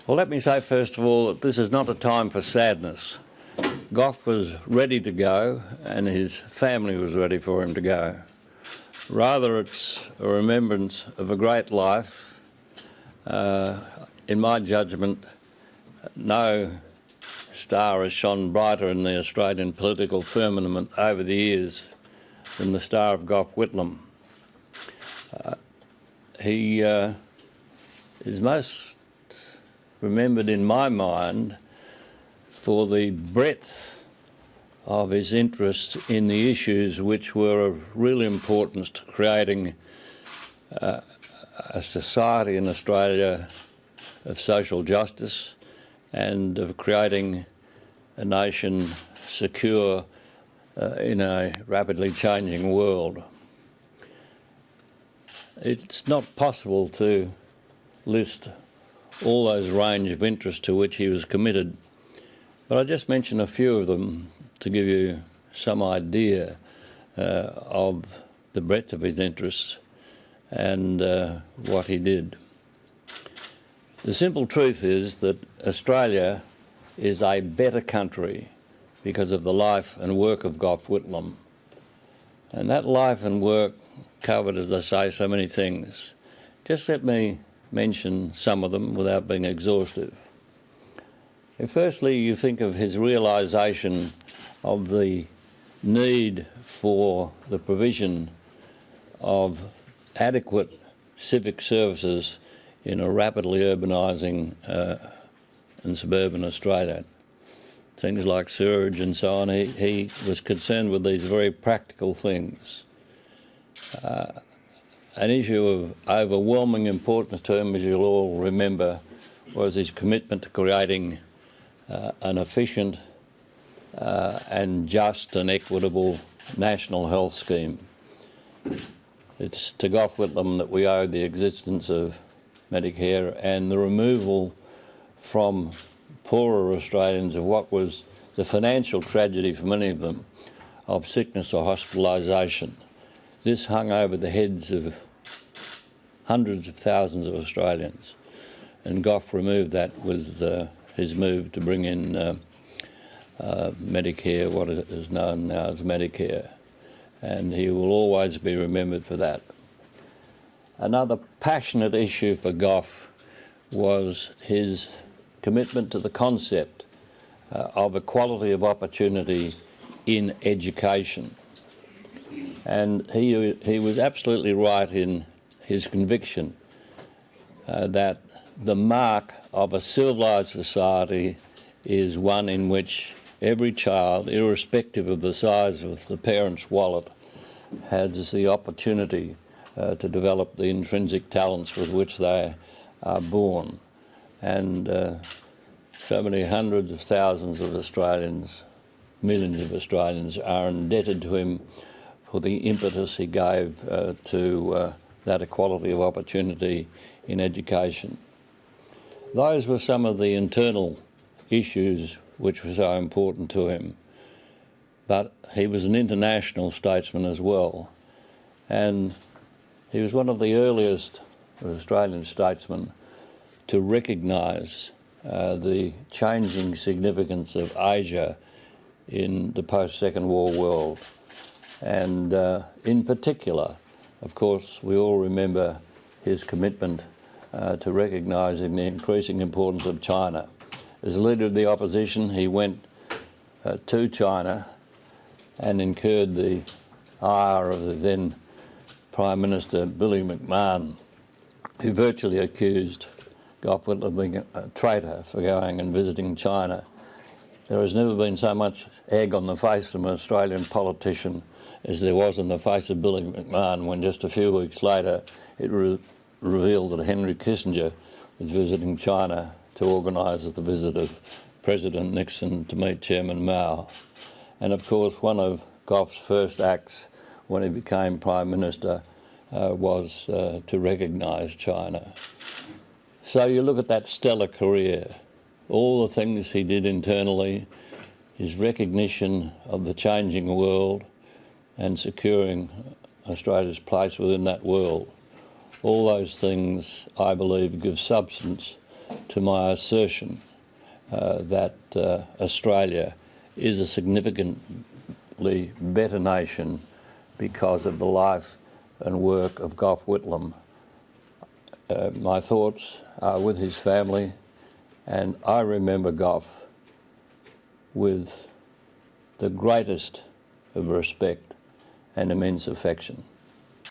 Well, let me say first of all that this is not a time for sadness. Gough was ready to go and his family was ready for him to go. Rather, it's a remembrance of a great life. In my judgment, no star has shone brighter in the Australian political firmament over the years than the star of Gough Whitlam. He is most remembered in my mind for the breadth of his interest in the issues which were of real importance to creating a society in Australia of social justice and of creating a nation secure in a rapidly changing world. It's not possible to list all those range of interests to which he was committed, but I'll just mention a few of them to give you some idea of the breadth of his interests and what he did. The simple truth is that Australia is a better country because of the life and work of Gough Whitlam. And that life and work covered, as I say, so many things. Just let me mention some of them without being exhaustive. Firstly, you think of his realisation of the need for the provision of adequate civic services in a rapidly urbanising and suburban Australia. Things like sewerage and so on. He was concerned with these very practical things. An issue of overwhelming importance to him, as you'll all remember, was his commitment to creating an efficient and just and equitable national health scheme. It's to Gough Whitlam that we owe the existence of Medicare and the removal from poorer Australians of what was the financial tragedy for many of them of sickness or hospitalisation. This hung over the heads of hundreds of thousands of Australians, and Gough removed that with his move to bring in Medicare, what is known now as Medicare, and he will always be remembered for that. Another passionate issue for Gough was his commitment to the concept of equality of opportunity in education. And he was absolutely right in his conviction that the mark of a civilised society is one in which every child, irrespective of the size of the parent's wallet, has the opportunity to develop the intrinsic talents with which they are born. And so many hundreds of thousands of Australians, millions of Australians, are indebted to him for the impetus he gave to that equality of opportunity in education. Those were some of the internal issues which were so important to him. But he was an international statesman as well, and he was one of the earliest Australian statesmen to recognise the changing significance of Asia in the post-Second War world. And in particular, of course, we all remember his commitment to recognising the increasing importance of China. As leader of the opposition, he went to China and incurred the ire of the then Prime Minister Billy McMahon, who virtually accused Gough Whitlam of being a traitor for going and visiting China. There has never been so much egg on the face of an Australian politician as there was on the face of Billy McMahon when just a few weeks later it revealed that Henry Kissinger was visiting China to organise the visit of President Nixon to meet Chairman Mao. And of course, one of Gough's first acts when he became Prime Minister was to recognise China. So you look at that stellar career, all the things he did internally, his recognition of the changing world and securing Australia's place within that world. All those things, I believe, give substance to my assertion that Australia is a significantly better nation because of the life and work of Gough Whitlam. My thoughts are with his family, and I remember Gough with the greatest of respect and immense affection.